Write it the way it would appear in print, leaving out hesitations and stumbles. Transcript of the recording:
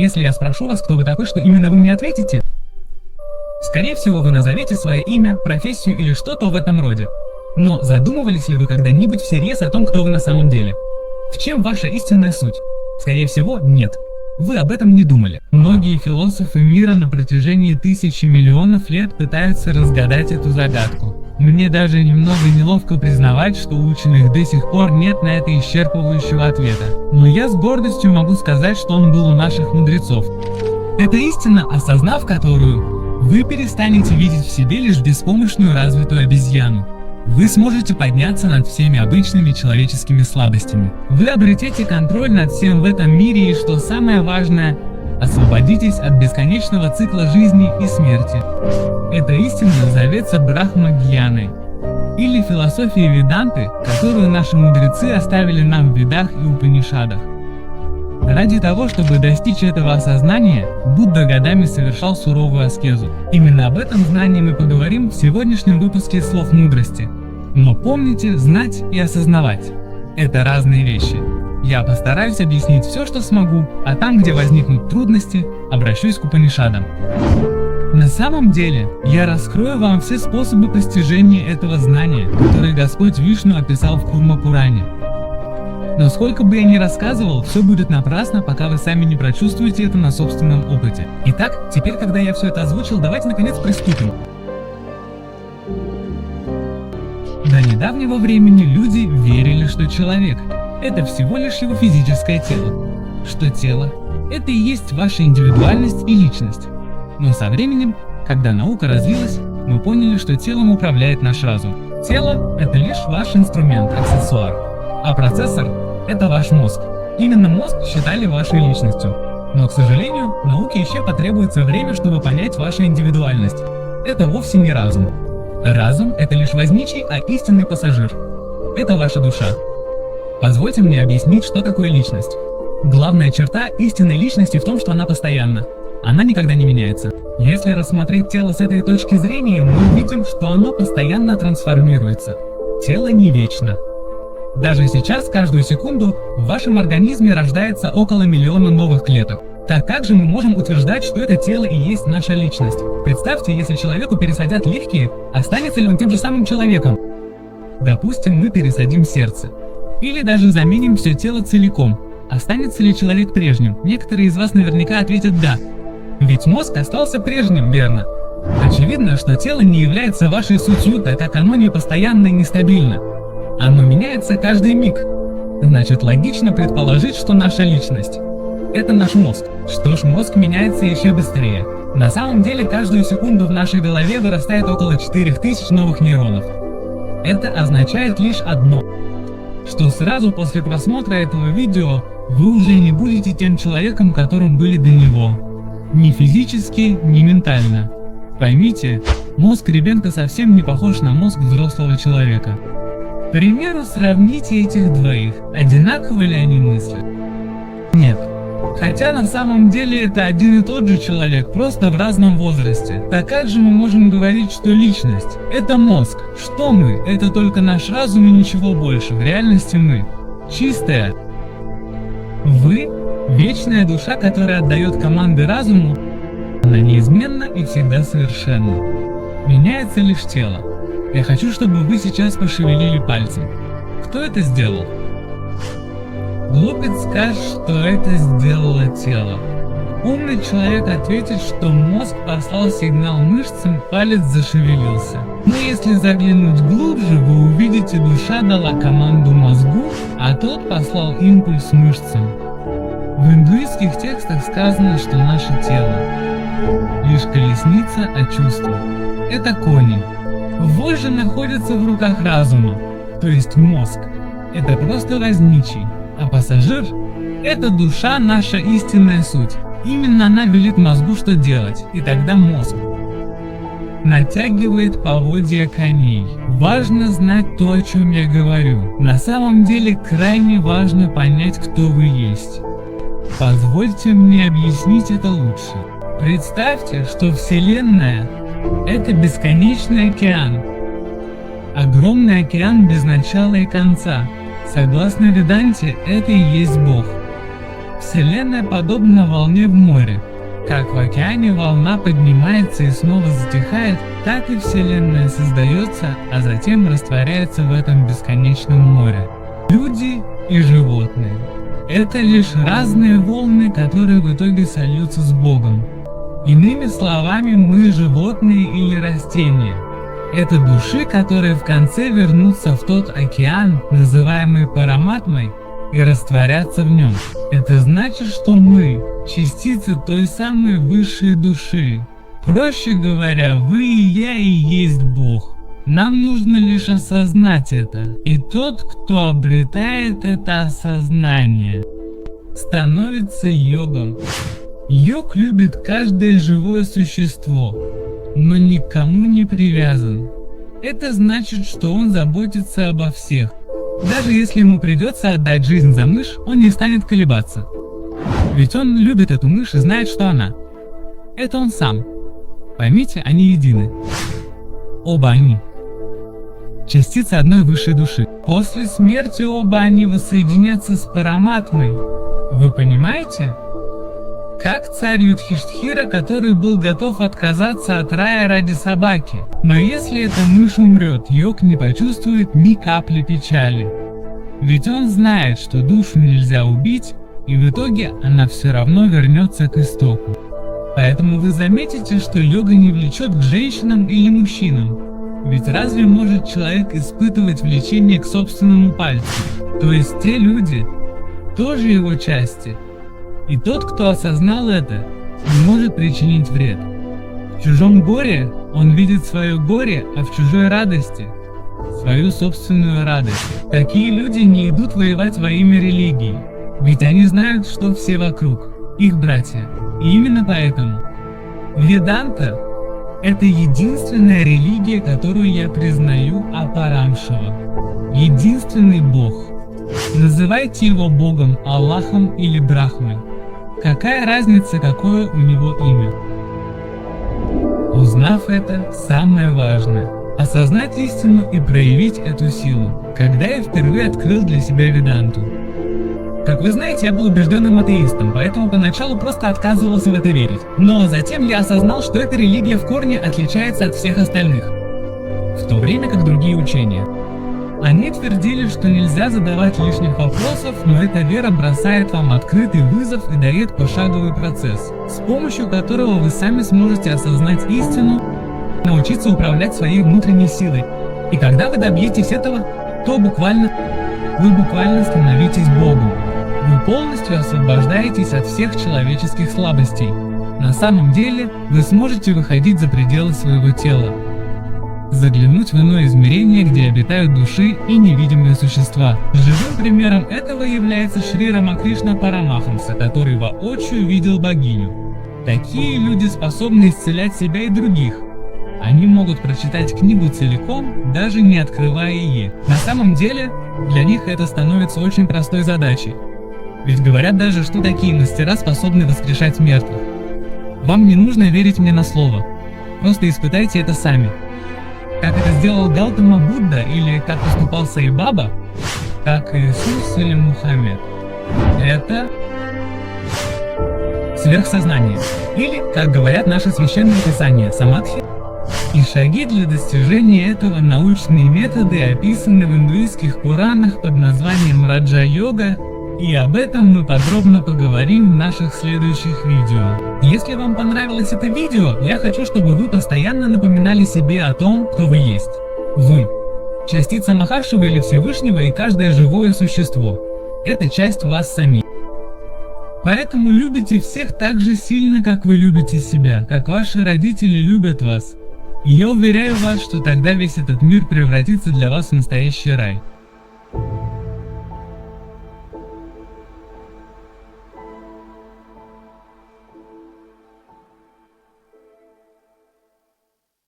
Если я спрошу вас, кто вы такой, что именно вы мне ответите? Скорее всего, вы назовете свое имя, профессию или что-то в этом роде. Но задумывались ли вы когда-нибудь всерьез о том, кто вы на самом деле? В чем ваша истинная суть? Скорее всего, нет. Вы об этом не думали. Многие философы мира на протяжении тысячи миллионов лет пытаются разгадать эту загадку. Мне даже немного неловко признавать, что у ученых до сих пор нет на это исчерпывающего ответа. Но я с гордостью могу сказать, что он был у наших мудрецов. Это истина, осознав которую, вы перестанете видеть в себе лишь беспомощную развитую обезьяну. Вы сможете подняться над всеми обычными человеческими слабостями. Вы обретете контроль над всем в этом мире и, что самое важное, освободитесь от бесконечного цикла жизни и смерти. Эта истина зовется Брахма-гьяной, или философией Веданты, которую наши мудрецы оставили нам в Ведах и Упанишадах. Ради того, чтобы достичь этого осознания, Будда годами совершал суровую аскезу. Именно об этом знании мы поговорим в сегодняшнем выпуске «Слов мудрости». Но помните, знать и осознавать – это разные вещи. Я постараюсь объяснить все, что смогу, а там, где возникнут трудности, обращусь к Упанишадам. На самом деле, я раскрою вам все способы постижения этого знания, которые Господь Вишну описал в Курма-Пуране. Но сколько бы я ни рассказывал, все будет напрасно, пока вы сами не прочувствуете это на собственном опыте. Итак, теперь, когда я все это озвучил, давайте наконец приступим. До недавнего времени люди верили, что человек – это всего лишь его физическое тело. Что тело – это и есть ваша индивидуальность и личность. Но со временем, когда наука развилась, мы поняли, что телом управляет наш разум. Тело – это лишь ваш инструмент, аксессуар. А процессор – это ваш мозг. Именно мозг считали вашей личностью. Но, к сожалению, науке еще потребуется время, чтобы понять вашу индивидуальность. Это вовсе не разум. Разум – это лишь возничий, а истинный пассажир. Это ваша душа. Позвольте мне объяснить, что такое личность. Главная черта истинной личности в том, что она постоянна. Она никогда не меняется. Если рассмотреть тело с этой точки зрения, мы увидим, что оно постоянно трансформируется. Тело не вечно. Даже сейчас, каждую секунду, в вашем организме рождается около миллиона новых клеток. Так как же мы можем утверждать, что это тело и есть наша личность? Представьте, если человеку пересадят легкие, останется ли он тем же самым человеком? Допустим, мы пересадим сердце. Или даже заменим все тело целиком. Останется ли человек прежним? Некоторые из вас наверняка ответят «да». Ведь мозг остался прежним, верно? Очевидно, что тело не является вашей сутью, так как оно не постоянно и нестабильно. Оно меняется каждый миг. Значит, логично предположить, что наша личность – это наш мозг. Что ж, мозг меняется еще быстрее. На самом деле, каждую секунду в нашей голове вырастает около 4000 новых нейронов. Это означает лишь одно, что сразу после просмотра этого видео вы уже не будете тем человеком, которым были до него. Ни физически, ни ментально. Поймите, мозг ребенка совсем не похож на мозг взрослого человека. К примеру, сравните этих двоих. Одинаково ли они мыслят? Нет. Хотя на самом деле это один и тот же человек, просто в разном возрасте. Так как же мы можем говорить, что личность – это мозг? Что мы? Это только наш разум и ничего больше. В реальности мы чистая. Вы – вечная душа, которая отдает команды разуму. Она неизменна и всегда совершенна. Меняется лишь тело. Я хочу, чтобы вы сейчас пошевелили пальцем. Кто это сделал? Глупец скажет, что это сделало тело. Умный человек ответит, что мозг послал сигнал мышцам, палец зашевелился. Но если заглянуть глубже, вы увидите, душа дала команду мозгу, а тот послал импульс мышцам. В индуистских текстах сказано, что наше тело лишь колесница, а чувства – это кони. Вожжи находятся в руках разума, то есть мозг – это просто возничий. А пассажир – это душа, наша истинная суть. Именно она велит мозгу, что делать, и тогда мозг натягивает поводья коней. Важно знать то, о чем я говорю. На самом деле крайне важно понять, кто вы есть. Позвольте мне объяснить это лучше. Представьте, что Вселенная – это бесконечный океан. Огромный океан без начала и конца. Согласно Веданте, это и есть Бог. Вселенная подобна волне в море. Как в океане волна поднимается и снова затихает, так и Вселенная создается, а затем растворяется в этом бесконечном море. Люди и животные – это лишь разные волны, которые в итоге сольются с Богом. Иными словами, мы животные или растения. Это души, которые в конце вернутся в тот океан, называемый Параматмой, и растворятся в нем. Это значит, что мы – частицы той самой высшей души. Проще говоря, вы и я и есть Бог. Нам нужно лишь осознать это. И тот, кто обретает это осознание, становится йогом. Йог любит каждое живое существо, но никому не привязан. Это значит, что он заботится обо всех. Даже если ему придется отдать жизнь за мышь, он не станет колебаться. Ведь он любит эту мышь и знает, что она. Это он сам. Поймите, они едины. Оба они частицы одной высшей души. После смерти оба они воссоединятся с Параматмой. Вы понимаете? Как царь Юдхиштхира, который был готов отказаться от рая ради собаки. Но если эта мышь умрет, йог не почувствует ни капли печали. Ведь он знает, что душу нельзя убить, и в итоге она все равно вернется к истоку. Поэтому вы заметите, что йога не влечет к женщинам или мужчинам. Ведь разве может человек испытывать влечение к собственному пальцу? То есть те люди тоже его части. И тот, кто осознал это, не может причинить вред. В чужом горе он видит свое горе, а в чужой радости – свою собственную радость. Такие люди не идут воевать во имя религии, ведь они знают, что все вокруг – их братья. И именно поэтому Веданта – это единственная религия, которую я признаю Апарамшава. Единственный Бог. Называйте его Богом, Аллахом или Брахмой. Какая разница, какое у него имя? Узнав это, самое важное – осознать истину и проявить эту силу. Когда я впервые открыл для себя Веданту? Как вы знаете, я был убежденным атеистом, поэтому поначалу просто отказывался в это верить. Но затем я осознал, что эта религия в корне отличается от всех остальных, в то время как другие учения. Они твердили, что нельзя задавать лишних вопросов, но эта вера бросает вам открытый вызов и дает пошаговый процесс, с помощью которого вы сами сможете осознать истину, научиться управлять своей внутренней силой. И когда вы добьетесь этого, то вы буквально становитесь Богом. Вы полностью освобождаетесь от всех человеческих слабостей. На самом деле, вы сможете выходить за пределы своего тела, заглянуть в иное измерение, где обитают души и невидимые существа. Живым примером этого является Шри Рамакришна Парамахамса, который воочию видел богиню. Такие люди способны исцелять себя и других. Они могут прочитать книгу целиком, даже не открывая ее. На самом деле, для них это становится очень простой задачей. Ведь говорят даже, что такие мастера способны воскрешать мертвых. Вам не нужно верить мне на слово. Просто испытайте это сами. Как это сделал Гаутама Будда или как поступал Сай Баба, как Иисус или Мухаммед. Это сверхсознание. Или, как говорят наши священные писания, самадхи. И шаги для достижения этого научные методы описаны в индуистских Пуранах под названием Раджа-йога, и об этом мы подробно поговорим в наших следующих видео. Если вам понравилось это видео, я хочу, чтобы вы постоянно напоминали себе о том, кто вы есть. Вы – частица Махаршивы или Всевышнего, и каждое живое существо – это часть вас самих. Поэтому любите всех так же сильно, как вы любите себя, как ваши родители любят вас. И я уверяю вас, что тогда весь этот мир превратится для вас в настоящий рай.